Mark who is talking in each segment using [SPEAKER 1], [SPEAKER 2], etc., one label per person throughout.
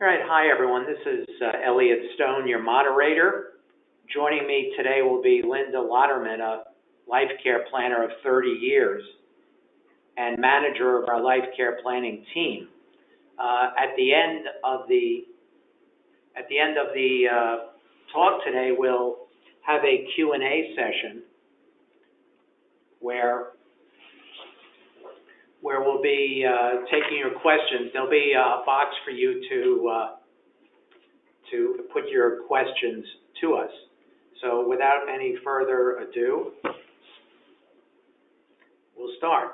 [SPEAKER 1] All right, hi everyone. This is Elliot Stone, your moderator. Joining me today will be Linda Lotterman, a life care planner of 30 years and manager of our life care planning team. At the end of the talk today, we'll have a Q&A session where we'll be taking your questions. There'll be a box for you to put your questions to us. So without any further ado, we'll start.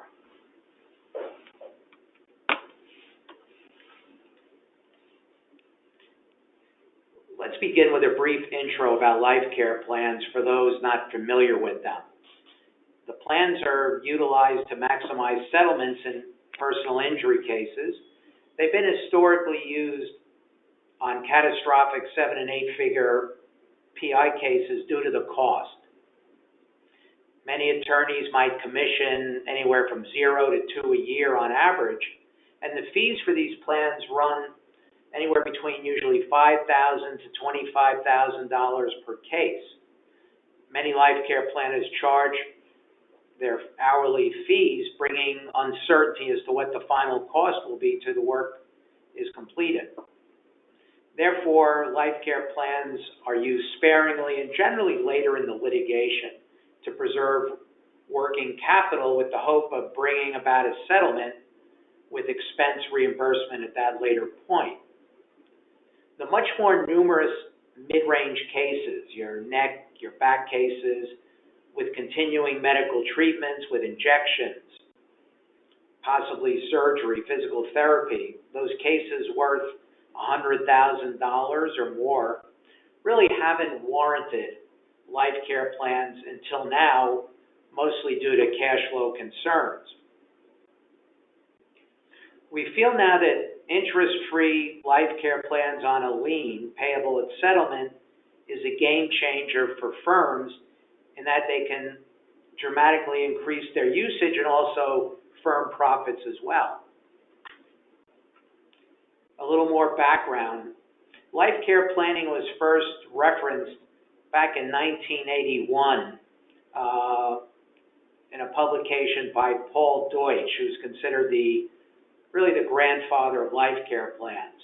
[SPEAKER 1] Let's begin with a brief intro about life care plans for those not familiar with them. The plans are utilized to maximize settlements in personal injury cases. They've been historically used on catastrophic 7- and 8-figure PI cases due to the cost. Many attorneys might commission anywhere from 0 to 2 a year on average, and the fees for these plans run anywhere between usually $5,000 to $25,000 per case. Many life care planners charge their hourly fees, bringing uncertainty as to what the final cost will be till the work is completed. Therefore, life care plans are used sparingly and generally later in the litigation to preserve working capital with the hope of bringing about a settlement with expense reimbursement at that later point. The much more numerous mid-range cases, your neck, your back cases, with continuing medical treatments, with injections, possibly surgery, physical therapy, those cases worth $100,000 or more really haven't warranted life care plans until now, mostly due to cash flow concerns. We feel now that interest-free life care plans on a lien payable at settlement is a game changer for firms in that they can dramatically increase their usage and also firm profits as well. A little more background. Life care planning was first referenced back in 1981 in a publication by Paul Deutsch, who's considered really the grandfather of life care plans.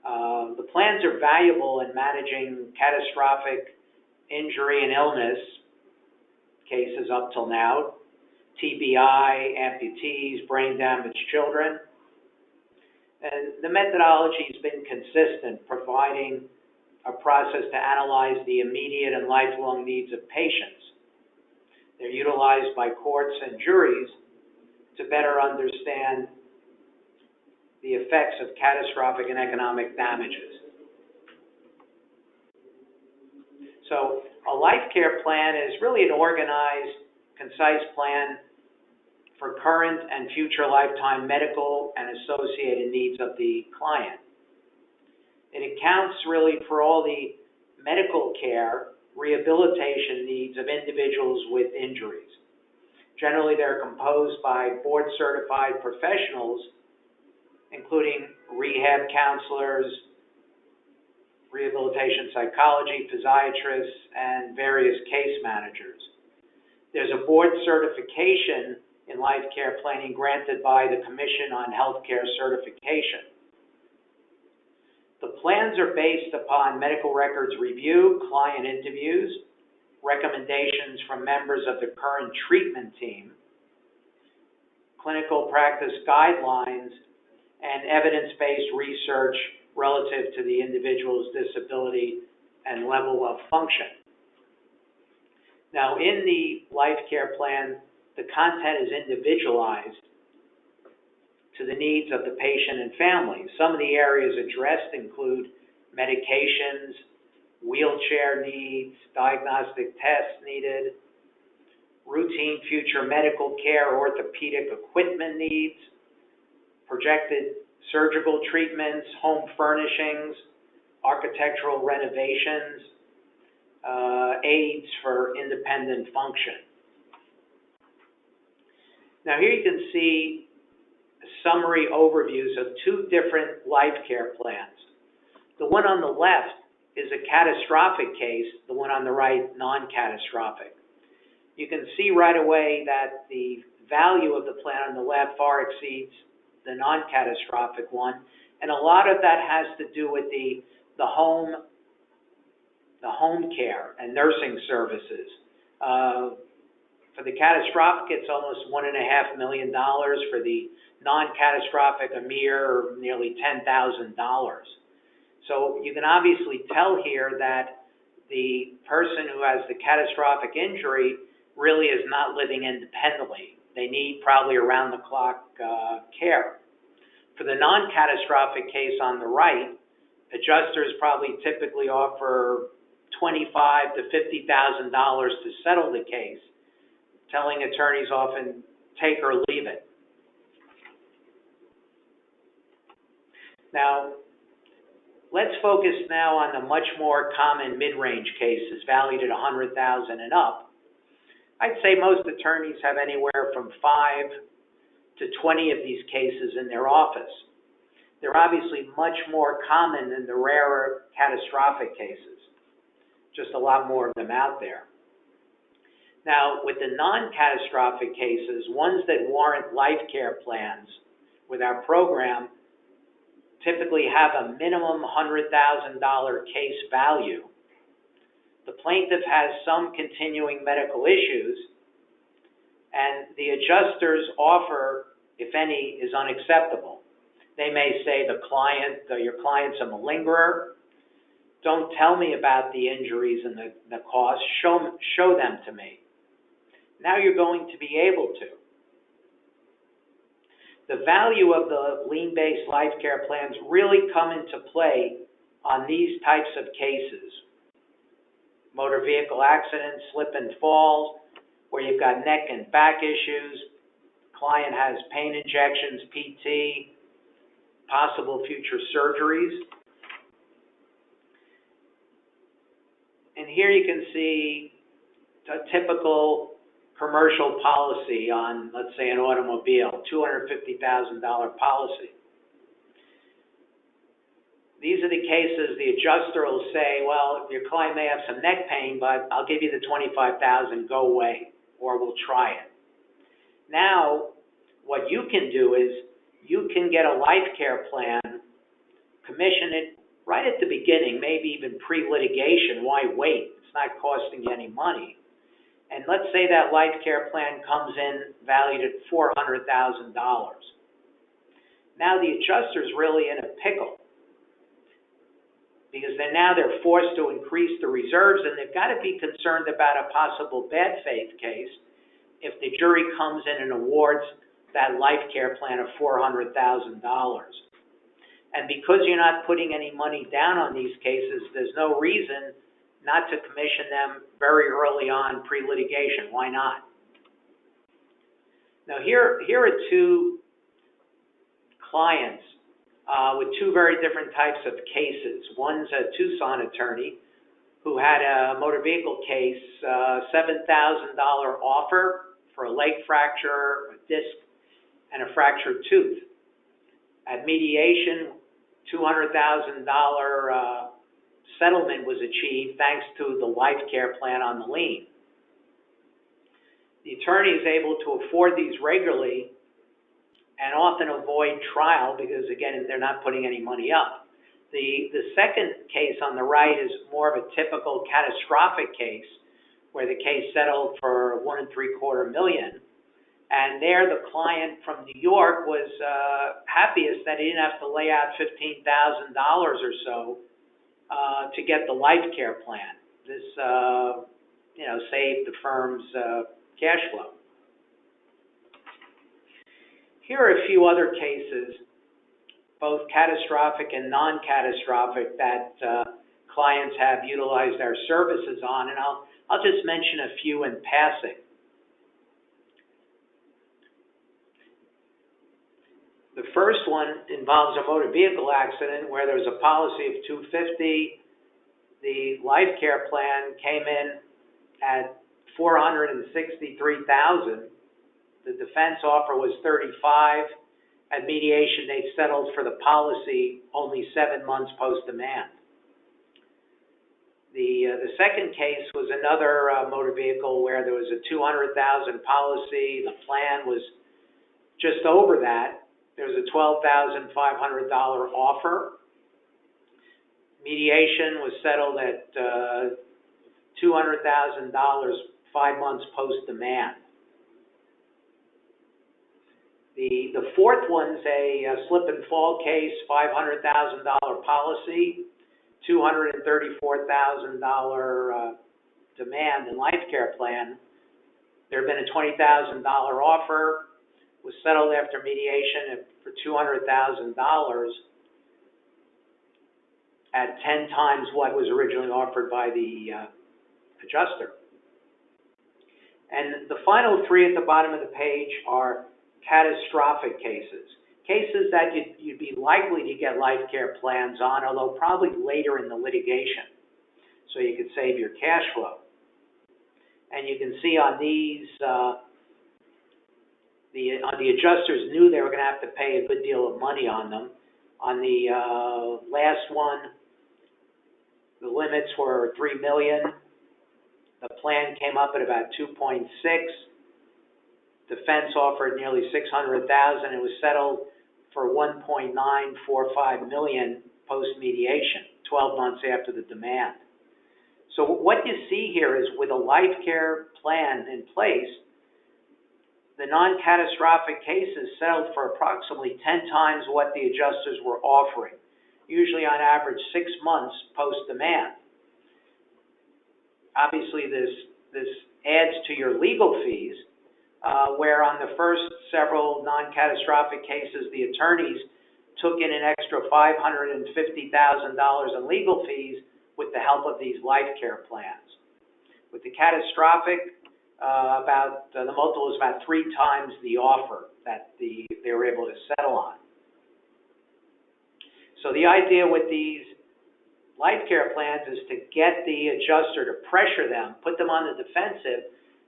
[SPEAKER 1] The plans are valuable in managing catastrophic injury and illness cases up till now, TBI, amputees, brain damaged children. And the methodology has been consistent, providing a process to analyze the immediate and lifelong needs of patients. They're utilized by courts and juries to better understand the effects of catastrophic and economic damages. So a life care plan is really an organized, concise plan for current and future lifetime medical and associated needs of the client. It accounts really for all the medical care, rehabilitation needs of individuals with injuries. Generally, they're composed by board-certified professionals, including rehab counselors, rehabilitation psychology, physiatrists, and various case managers. There's a board certification in life care planning granted by the Commission on Healthcare Certification. The plans are based upon medical records review, client interviews, recommendations from members of the current treatment team, clinical practice guidelines, and evidence-based research relative to the individual's disability and level of function. Now, in the life care plan, the content is individualized to the needs of the patient and family. Some of the areas addressed include medications, wheelchair needs, diagnostic tests needed, routine future medical care, orthopedic equipment needs, projected surgical treatments, home furnishings, architectural renovations, aids for independent function. Now here you can see summary overviews of two different life care plans. The one on the left is a catastrophic case, the one on the right, non-catastrophic. You can see right away that the value of the plan on the left far exceeds the non-catastrophic one, and a lot of that has to do with the home care and nursing services. For the catastrophic, it's almost $1.5 million. For the non-catastrophic, a mere nearly $10,000. So you can obviously tell here that the person who has the catastrophic injury really is not living independently. They need probably around-the-clock care. For the non-catastrophic case on the right, adjusters probably typically offer $25,000 to $50,000 to settle the case, telling attorneys often take or leave it. Now, let's focus now on the much more common mid-range cases valued at $100,000 and up. I'd say most attorneys have anywhere from 5 to 20 of these cases in their office. They're obviously much more common than the rarer catastrophic cases. Just a lot more of them out there. Now, with the non-catastrophic cases, ones that warrant life care plans with our program typically have a minimum $100,000 case value. The plaintiff has some continuing medical issues, and the adjuster's offer, if any, is unacceptable. They may say your client's a malingerer. Don't tell me about the injuries and the costs. Show them to me. Now you're going to be able to. The value of the lien-based life care plans really come into play on these types of cases. Motor vehicle accidents, slip and falls, where you've got neck and back issues, client has pain injections, PT, possible future surgeries. And here you can see a typical commercial policy on, let's say, an automobile, $250,000 policy. These are the cases the adjuster will say, well, your client may have some neck pain, but I'll give you the $25,000, go away, or we'll try it. Now, what you can do is you can get a life care plan, commission it right at the beginning, maybe even pre-litigation. Why wait? It's not costing you any money. And let's say that life care plan comes in valued at $400,000. Now the adjuster's really in a pickle because they're forced to increase the reserves, and they've got to be concerned about a possible bad faith case if the jury comes in and awards that life care plan of $400,000. And because you're not putting any money down on these cases, there's no reason not to commission them very early on pre-litigation. Why not? Now here are two clients with two very different types of cases. One's a Tucson attorney who had a motor vehicle case, $7,000 offer for a leg fracture, a disc, and a fractured tooth. At mediation, $200,000 settlement was achieved thanks to the life care plan on the lien. The attorney is able to afford these regularly and often avoid trial because, again, they're not putting any money up. The second case on the right is more of a typical catastrophic case where the case settled for $1.75 million. And there the client from New York was happiest that he didn't have to lay out $15,000 or so to get the life care plan. This saved the firm's cash flow. Here are a few other cases, both catastrophic and non-catastrophic, that clients have utilized our services on, and I'll just mention a few in passing. The first one involves a motor vehicle accident where there was a policy of $250,000. The life care plan came in at $463,000. The defense offer was $35,000, At mediation, they settled for the policy only 7 months post-demand. The second case was another motor vehicle where there was a $200,000 policy. The plan was just over that. There was a $12,500 offer. Mediation was settled at $200,000 5 months post-demand. The fourth one's a slip and fall case, $500,000 policy, $234,000 demand and life care plan. There had been a $20,000 offer, was settled after mediation for $200,000 at 10 times what was originally offered by the adjuster. And the final three at the bottom of the page are catastrophic cases. Cases that you'd be likely to get life care plans on, although probably later in the litigation, so you could save your cash flow. And you can see on these, the adjusters knew they were going to have to pay a good deal of money on them. On the last one, the limits were $3 million. The plan came up at about 2.6. Defense offered nearly $600,000. It was settled for $1.945 million post-mediation, 12 months after the demand. So what you see here is with a life care plan in place, the non-catastrophic cases settled for approximately 10 times what the adjusters were offering, usually on average 6 months post-demand. Obviously, this adds to your legal fees, where on the first several non-catastrophic cases, the attorneys took in an extra $550,000 in legal fees with the help of these life care plans. With the catastrophic, the multiple is about 3 times the offer that they were able to settle on. So the idea with these life care plans is to get the adjuster to pressure them, put them on the defensive,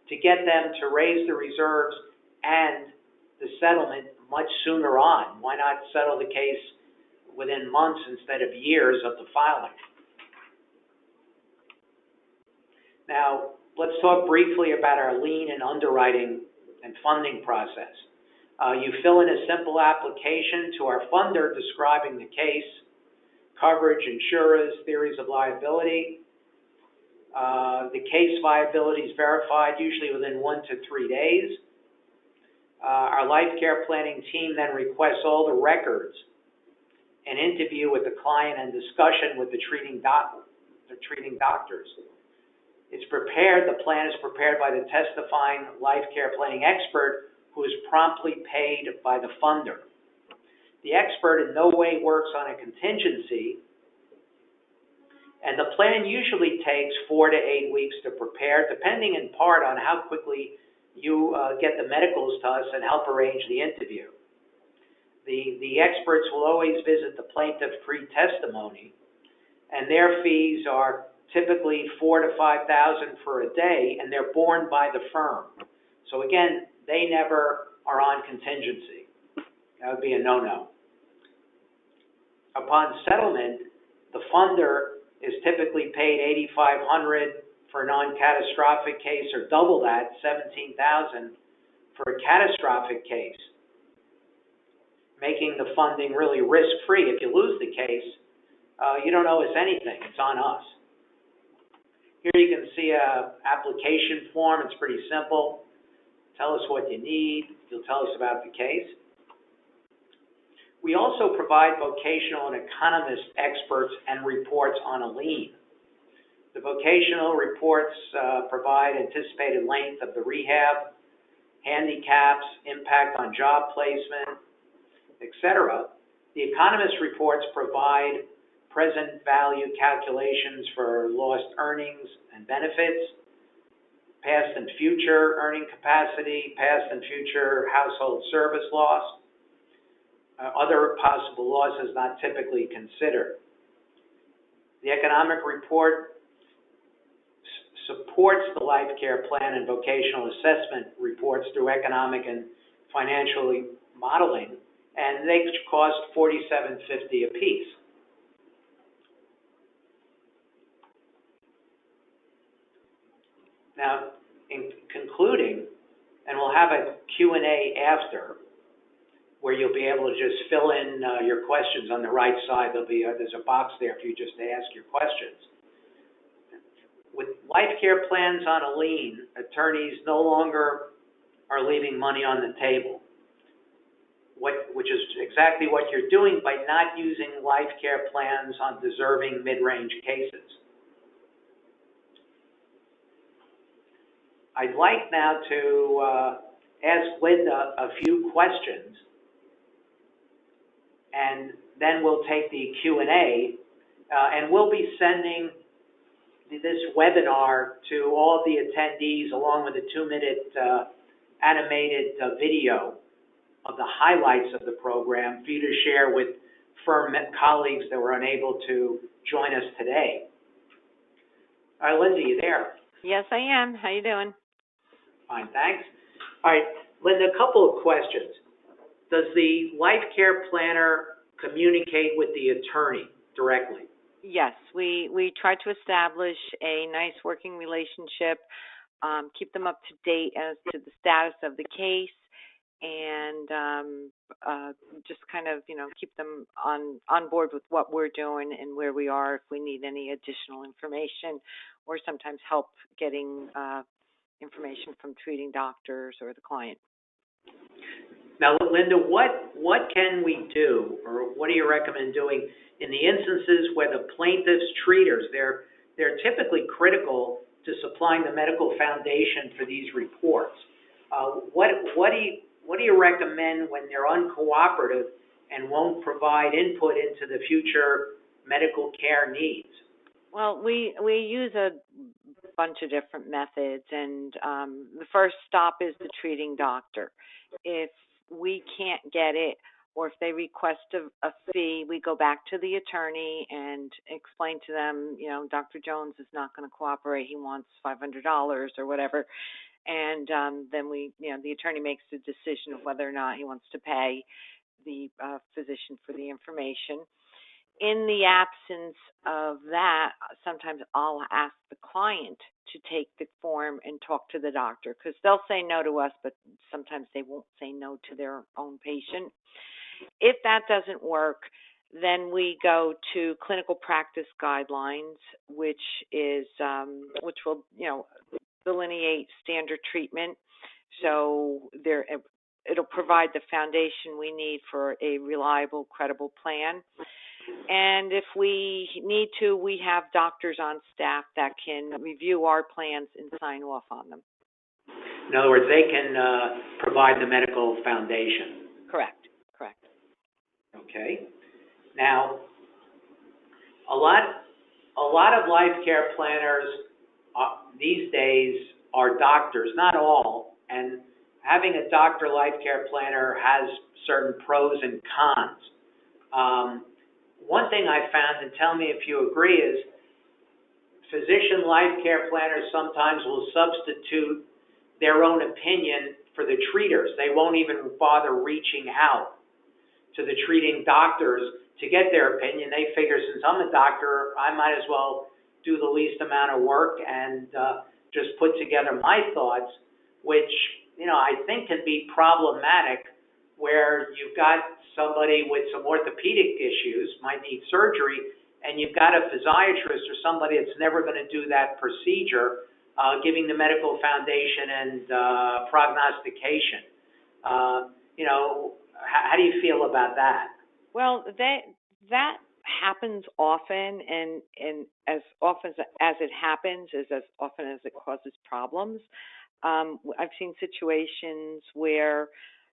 [SPEAKER 1] to get them to raise the reserves and the settlement much sooner on. Why not settle the case within months instead of years of the filing? Now, let's talk briefly about our lien and underwriting and funding process. You fill in a simple application to our funder describing the case, coverage, insurers, theories of liability. The case viability is verified usually within 1 to 3 days. Our life care planning team then requests all the records, an interview with the client, and discussion with the treating doctors. It's prepared, the plan is prepared by the testifying life care planning expert who is promptly paid by the funder. The expert in no way works on a contingency, and the plan usually takes 4 to 8 weeks to prepare, depending in part on how quickly you get the medicals to us and help arrange the interview. The experts will always visit the plaintiff pre-testimony, and their fees are typically $4,000 to $5,000 for a day, and they're borne by the firm. So again, they never are on contingency. That would be a no-no. Upon settlement, the funder is typically paid $8,500 for a non-catastrophic case, or double that, $17,000 for a catastrophic case, making the funding really risk-free. If you lose the case, you don't owe us anything. It's on us. Here you can see an application form. It's pretty simple. Tell us what you need. You'll tell us about the case. We also provide vocational and economist experts and reports on a lien. The vocational reports provide anticipated length of the rehab, handicaps, impact on job placement, etc. The economist reports provide present value calculations for lost earnings and benefits, past and future earning capacity, past and future household service loss, other possible losses not typically considered. The economic report supports the life care plan and vocational assessment reports through economic and financial modeling, and they cost $47.50 a piece. Now, in concluding, and we'll have a Q&A after, where you'll be able to just fill in your questions on the right side. There's a box there for you just to ask your questions. With life care plans on a lien, attorneys no longer are leaving money on the table, which is exactly what you're doing by not using life care plans on deserving mid-range cases. I'd like now to ask Linda a few questions, and then we'll take the Q&A, and we'll be sending this webinar to all the attendees along with a 2-minute animated video of the highlights of the program for you to share with firm colleagues that were unable to join us today. All right, Linda, you there?
[SPEAKER 2] Yes, I am. How you doing?
[SPEAKER 1] Fine, thanks. All right, Linda, a couple of questions. Does the life care planner communicate with the attorney directly?
[SPEAKER 2] Yes, we try to establish a nice working relationship, keep them up to date as to the status of the case, and just kind of, keep them on board with what we're doing and where we are if we need any additional information, or sometimes help getting information from treating doctors or the client.
[SPEAKER 1] Now, Linda, what can we do, or what do you recommend doing in the instances where the plaintiff's treaters, they're typically critical to supplying the medical foundation for these reports? What do you recommend when they're uncooperative and won't provide input into the future medical care needs?
[SPEAKER 2] Well, we use a bunch of different methods, and the first stop is the treating doctor. If we can't get it, or if they request a fee, we go back to the attorney and explain to them, Dr. Jones is not going to cooperate. He wants $500 or whatever. And then the attorney makes the decision of whether or not he wants to pay the physician for the information. In the absence of that, sometimes I'll ask the client to take the form and talk to the doctor, because they'll say no to us, but sometimes they won't say no to their own patient. If that doesn't work, then we go to clinical practice guidelines, which will delineate standard treatment. So it'll provide the foundation we need for a reliable, credible plan. And if we need to, we have doctors on staff that can review our plans and sign off on them.
[SPEAKER 1] In other words, they can provide the medical foundation.
[SPEAKER 2] Correct.
[SPEAKER 1] Okay. Now, a lot of life care planners these days are doctors, not all, and having a doctor life care planner has certain pros and cons. One thing I found, and tell me if you agree, is physician life care planners sometimes will substitute their own opinion for the treaters. They won't even bother reaching out to the treating doctors to get their opinion. They figure, since I'm a doctor, I might as well do the least amount of work and just put together my thoughts, which, I think can be problematic, where you've got somebody with some orthopedic issues, might need surgery, and you've got a physiatrist or somebody that's never going to do that procedure, giving the medical foundation and prognostication. How do you feel about that?
[SPEAKER 2] Well, that happens often, and as often as it happens is as often as it causes problems. I've seen situations where,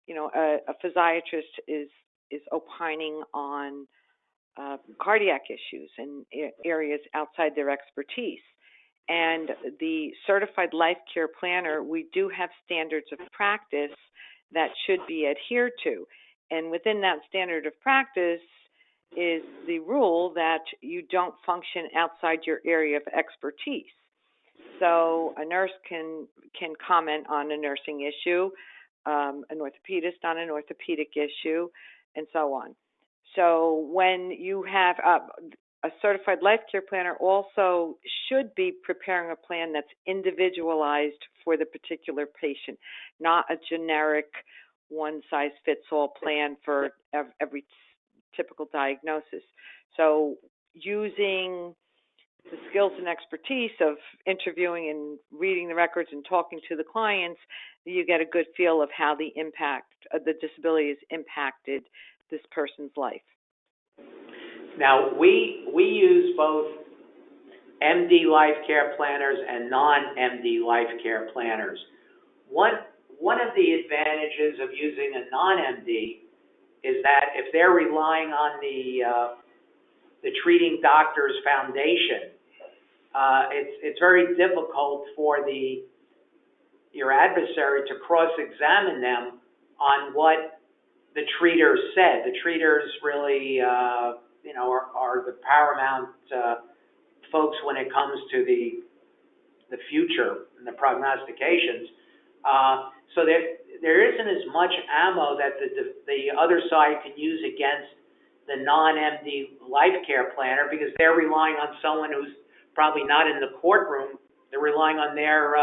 [SPEAKER 2] a physiatrist is opining on cardiac issues and areas outside their expertise. And the certified life care planner, we do have standards of practice that should be adhered to. And within that standard of practice is the rule that you don't function outside your area of expertise. So a nurse can comment on a nursing issue, an orthopedist on an orthopedic issue, and so on. So when you have a certified life care planner also should be preparing a plan that's individualized for the particular patient, not a generic one-size-fits-all plan for every typical diagnosis. So using the skills and expertise of interviewing and reading the records and talking to the clients, you get a good feel of how the disability has impacted this person's life.
[SPEAKER 1] Now, we use both MD life care planners and non-MD life care planners. One of the advantages of using a non-MD is that if they're relying on the treating doctor's foundation, it's very difficult for your adversary to cross-examine them on what the treaters said. The treaters really, are the paramount folks when it comes to the future and the prognostications. So there isn't as much ammo that the other side can use against the non-MD life care planner, because they're relying on someone who's probably not in the courtroom. They're relying on their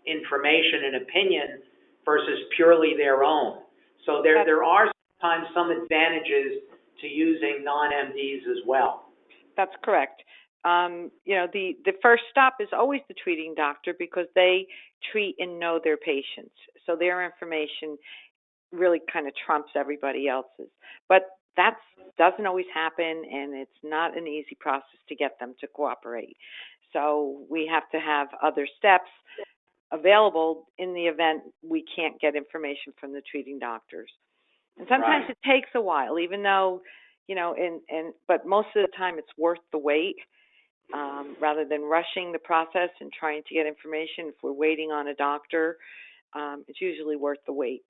[SPEAKER 1] information and opinion versus purely their own. So there are sometimes some advantages to using non-MDs as well.
[SPEAKER 2] That's correct. The first stop is always the treating doctor, because they treat and know their patients. So their information really kind of trumps everybody else's. But that doesn't always happen, and it's not an easy process to get them to cooperate. So we have to have other steps available in the event we can't get information from the treating doctors. And sometimes it takes a while, even though, but most of the time it's worth the wait, rather than rushing the process and trying to get information. If we're waiting on a doctor, it's usually worth the wait.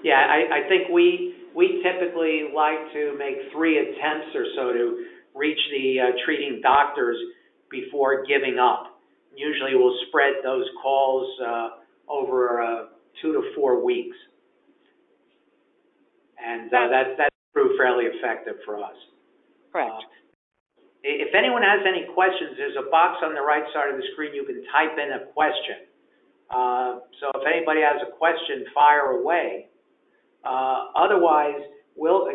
[SPEAKER 1] Yeah, I think we typically like to make 3 attempts or so to reach the treating doctors before giving up. Usually we'll spread those calls over 2 to 4 weeks. And that's proved fairly effective for us.
[SPEAKER 2] Correct.
[SPEAKER 1] If anyone has any questions, there's a box on the right side of the screen. You can type in a question. So if anybody has a question, fire away. Otherwise, we'll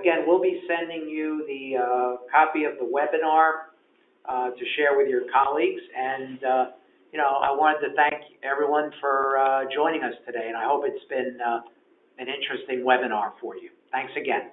[SPEAKER 1] be sending you the copy of the webinar to share with your colleagues. And, I wanted to thank everyone for joining us today, and I hope it's been an interesting webinar for you. Thanks again.